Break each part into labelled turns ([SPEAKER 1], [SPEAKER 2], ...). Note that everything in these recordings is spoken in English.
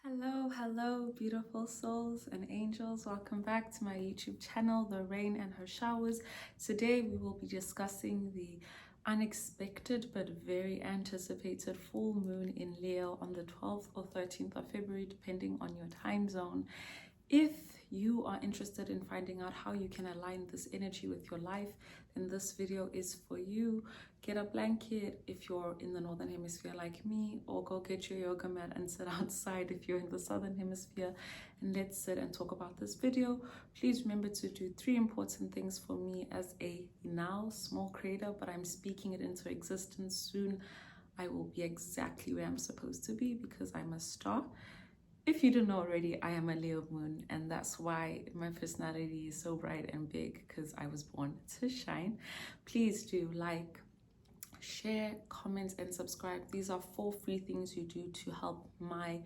[SPEAKER 1] Hello, beautiful souls and angels. Welcome back to my YouTube channel, The Rain and Her Showers. Today we will be discussing the unexpected but very anticipated full moon in Leo on the 12th or 13th of February, depending on your time zone. If you are interested in finding out how you can align this energy with your life, then this video is for you. Get a blanket if you're in the northern hemisphere like me, or go get your yoga mat and sit outside if you're in the southern hemisphere, and let's sit and talk about this video. Please remember to do 3 important things for me as a now small creator, but I'm speaking it into existence. Soon I will be exactly where I'm supposed to be because I'm a star. If you don't know already, I am a Leo moon, and that's why my personality is so bright and big, because I was born to shine. Please do like, share, comment, and subscribe. These are 4 free things you do to help my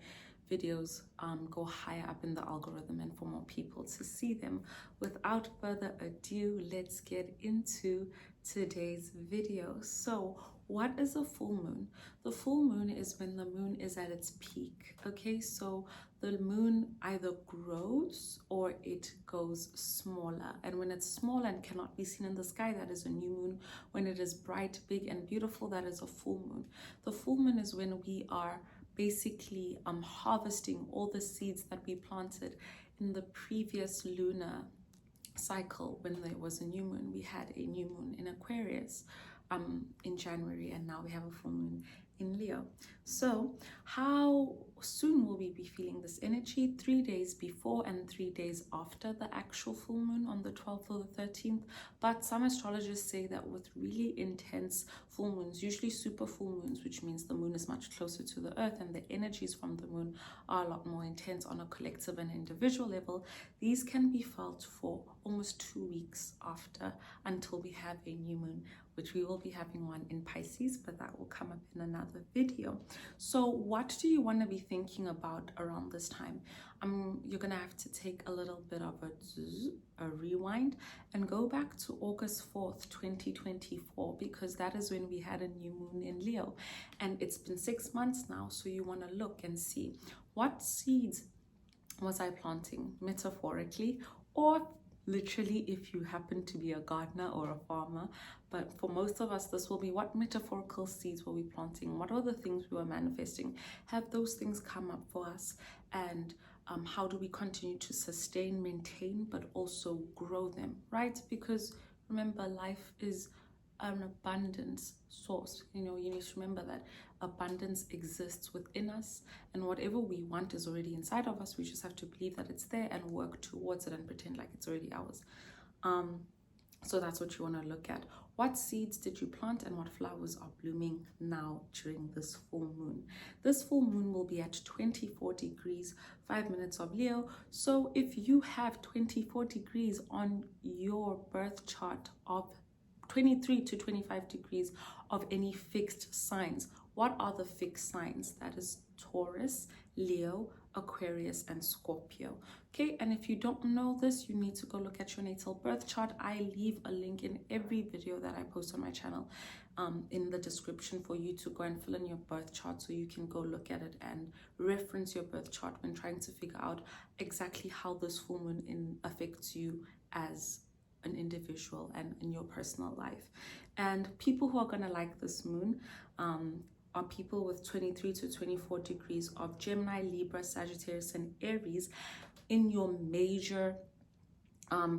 [SPEAKER 1] videos go higher up in the algorithm and for more people to see them. Without further ado, let's get into today's video. So what is a full moon? The full moon is when the moon is at its peak. Okay, so the moon either grows or it goes smaller, and when it's small and cannot be seen in the sky, that is a new moon. When it is bright, big, and beautiful, that is a full moon. The full moon is when we are basically harvesting all the seeds that we planted in the previous lunar cycle. When there was a new moon, we had a new moon in Aquarius in January, and now we have a full moon in Leo. So how soon will we be feeling this energy? 3 days before and 3 days after the actual full moon on the 12th or the 13th. But some astrologers say that with really intense full moons, usually super full moons, which means the moon is much closer to the earth and the energies from the moon are a lot more intense on a collective and individual level, these can be felt for almost 2 weeks after, until we have a new moon, which we will be having one in Pisces, but that will come up in another video. So what do you want to be thinking about around this time? You're gonna have to take a little bit of a rewind and go back to August 4th, 2024, because that is when we had a new moon in Leo, and it's been 6 months now. So you want to look and see what seeds was I planting, metaphorically or literally if you happen to be a gardener or a farmer. But for most of us, this will be what metaphorical seeds were we planting? What are the things we were manifesting? Have those things come up for us? And how do we continue to sustain, maintain, but also grow them, right? Because remember, life is an abundance source. You need to remember that abundance exists within us, and whatever we want is already inside of us. We just have to believe that it's there and work towards it and pretend like it's already ours. So that's what you want to look at. What seeds did you plant and what flowers are blooming now during this full moon? This full moon will be at 24 degrees, 5 minutes of Leo. So if you have 24 degrees on your birth chart of 23 to 25 degrees of any fixed signs, what are the fixed signs? That is Taurus, Leo, Aquarius, and Scorpio. Okay, and if you don't know this, you need to go look at your natal birth chart. I leave a link in every video that I post on my channel in the description for you to go and fill in your birth chart, so you can go look at it and reference your birth chart when trying to figure out exactly how this full moon affects you as an individual and in your personal life. And people who are going to like this moon are people with 23 to 24 degrees of Gemini, Libra, Sagittarius, and Aries in your major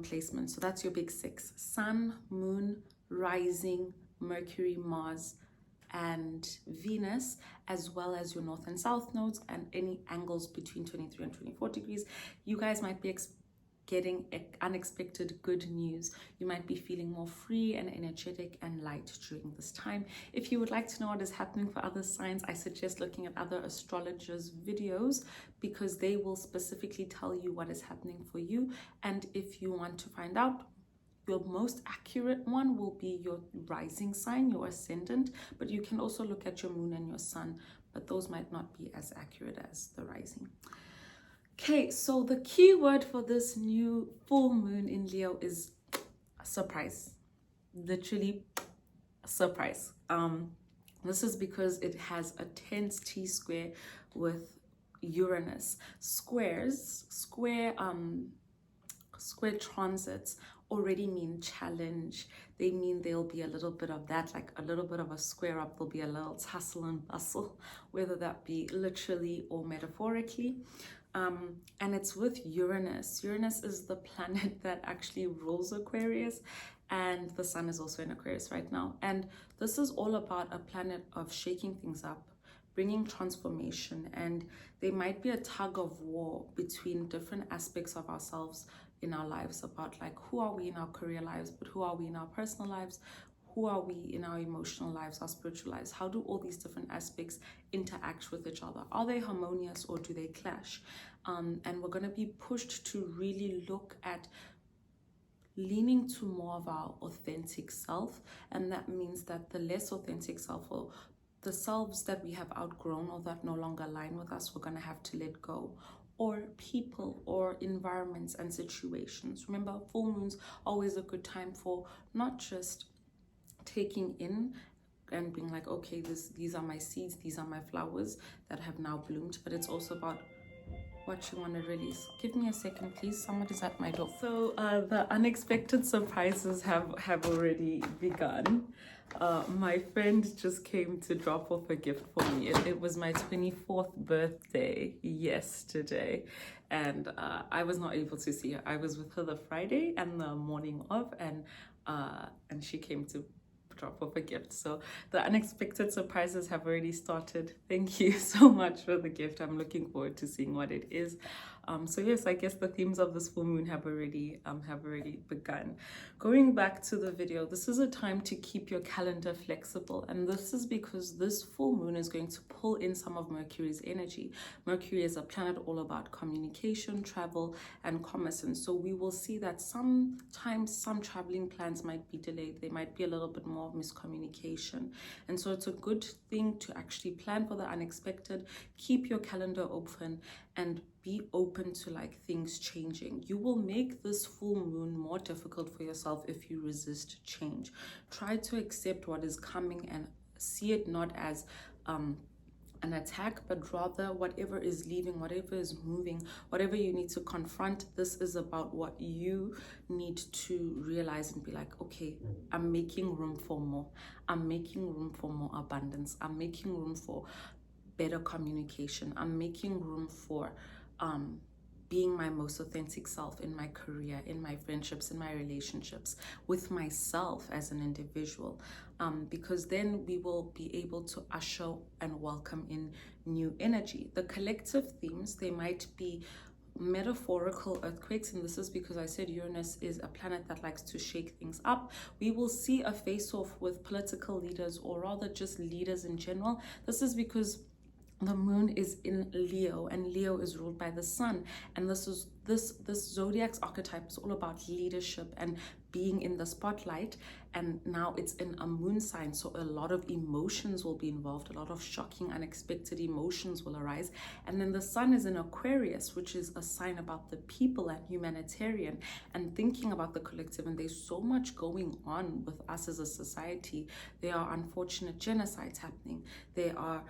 [SPEAKER 1] placement. So that's your big 6: Sun, Moon, Rising, Mercury, Mars, and Venus, as well as your north and south nodes and any angles between 23 and 24 degrees. You guys might be getting unexpected good news. You might be feeling more free and energetic and light during this time. If you would like to know what is happening for other signs, I suggest looking at other astrologers' videos, because they will specifically tell you what is happening for you. And if you want to find out, your most accurate one will be your rising sign, your ascendant, but you can also look at your moon and your sun, but those might not be as accurate as the rising. Okay, so the key word for this new full moon in Leo is surprise. Literally surprise. This is because it has a tense T-square with Uranus. Square transits already mean challenge. They mean there'll be a little bit of that, like a little bit of a square up. There'll be a little tussle and bustle, whether that be literally or metaphorically. And it's with Uranus. Uranus is the planet that actually rules Aquarius, and the sun is also in Aquarius right now. And this is all about a planet of shaking things up, bringing transformation, and there might be a tug of war between different aspects of ourselves in our lives, about like, who are we in our career lives, but who are we in our personal lives, who are we in our emotional lives, our spiritual lives? How do all these different aspects interact with each other? Are they harmonious or do they clash? And we're going to be pushed to really look at leaning to more of our authentic self, and that means that the less authentic self, or the selves that we have outgrown or that no longer align with us, we're going to have to let go. Or people or environments and situations. Remember, full moon's always a good time for not just taking in and being like, okay, these are my seeds, these are my flowers that have now bloomed, but it's also about what you want to release. Give me a second, please. Somebody's at my door. So the unexpected surprises have already begun. My friend just came to drop off a gift for me. It was my 24th birthday yesterday, and I was not able to see her. I was with her the Friday and the morning of, and she came to drop off a gift. So the unexpected surprises have already started. Thank you so much for the gift. I'm looking forward to seeing what it is. So yes, I guess the themes of this full moon have already begun. Going back to the video, this is a time to keep your calendar flexible, and this is because this full moon is going to pull in some of Mercury's energy. Mercury is a planet all about communication, travel, and commerce, and so we will see that sometimes some traveling plans might be delayed. There might be a little bit more of miscommunication, and so it's a good thing to actually plan for the unexpected. Keep your calendar open and be open to like things changing. You will make this full moon more difficult for yourself if you resist change. Try to accept what is coming and see it not as an attack, but rather whatever is leaving, whatever is moving, whatever you need to confront. This is about what you need to realize and be like, okay, I'm making room for more. I'm making room for more abundance. I'm making room for better communication. I'm making room for being my most authentic self in my career, in my friendships, in my relationships, with myself as an individual, because then we will be able to usher and welcome in new energy. The collective themes, they might be metaphorical earthquakes, and this is because I said Uranus is a planet that likes to shake things up. We will see a face-off with political leaders, or rather just leaders in general. This is because the moon is in Leo, and Leo is ruled by the sun, and this zodiac's archetype is all about leadership and being in the spotlight. And now it's in a moon sign, so a lot of emotions will be involved. A lot of shocking, unexpected emotions will arise. And then the sun is in Aquarius, which is a sign about the people and humanitarian and thinking about the collective. And there's so much going on with us as a society. There are unfortunate genocides happening. There are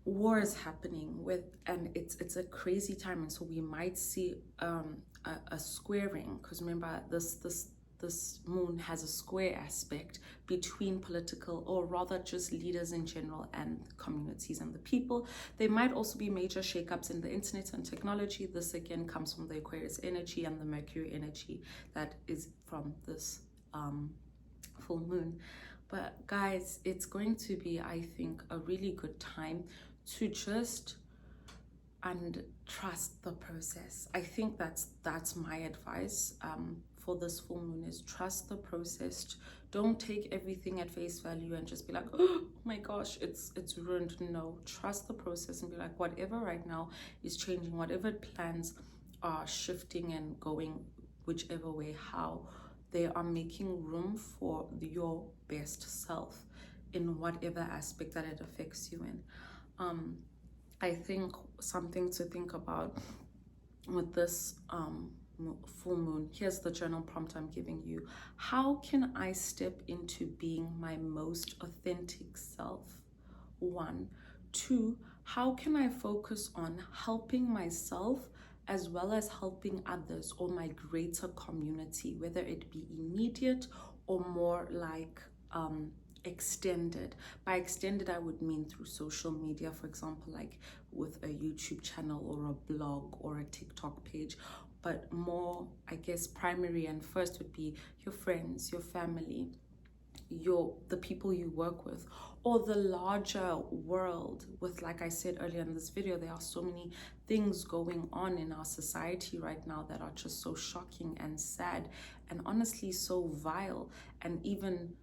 [SPEAKER 1] wars happening and it's a crazy time, and so we might see a squaring, because remember this moon has a square aspect between political, or rather just leaders in general, and communities and the people. There might also be major shakeups in the internet and technology. This again comes from the Aquarius energy and the Mercury energy that is from this full moon. But guys, it's going to be, I think, a really good time to just and trust the process. I think that's my advice for this full moon, is trust the process. Don't take everything at face value and just be like, oh my gosh, it's ruined. No, trust the process and be like, whatever right now is changing, whatever plans are shifting and going whichever way, how they are making room for your best self in whatever aspect that it affects you in. I think something to think about with this full moon, here's the journal prompt I'm giving you. How can I step into being my most authentic self? 1. 2, how can I focus on helping myself as well as helping others or my greater community, whether it be immediate or more like extended. By extended, I would mean through social media, for example, like with a YouTube channel or a blog or a TikTok page. But more, I guess, primary and first would be your friends, your family, the people you work with, or the larger world. With, like I said earlier in this video, there are so many things going on in our society right now that are just so shocking and sad and honestly so vile and even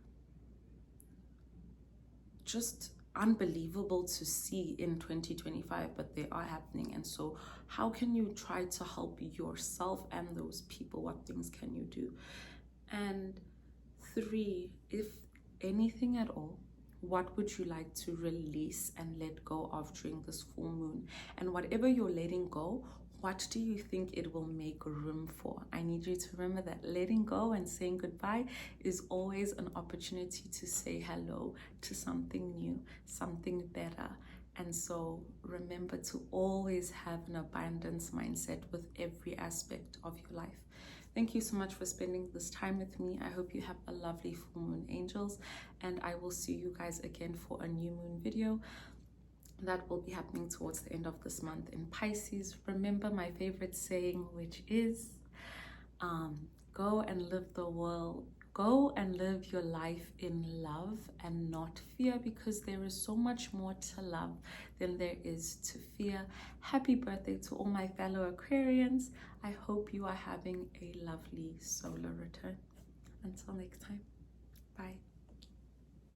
[SPEAKER 1] just unbelievable to see in 2025, but they are happening. And so how can you try to help yourself and those people? What things can you do? And 3, if anything at all, what would you like to release and let go of during this full moon? And whatever you're letting go, what do you think it will make room for? I need you to remember that letting go and saying goodbye is always an opportunity to say hello to something new, something better. And so remember to always have an abundance mindset with every aspect of your life. Thank you so much for spending this time with me. I hope you have a lovely full moon, angels, and I will see you guys again for a new moon video that will be happening towards the end of this month in Pisces. Remember my favorite saying, which is go and live your life in love and not fear, because there is so much more to love than there is to fear. Happy birthday to all my fellow Aquarians. I hope you are having a lovely solar return. Until next time, bye.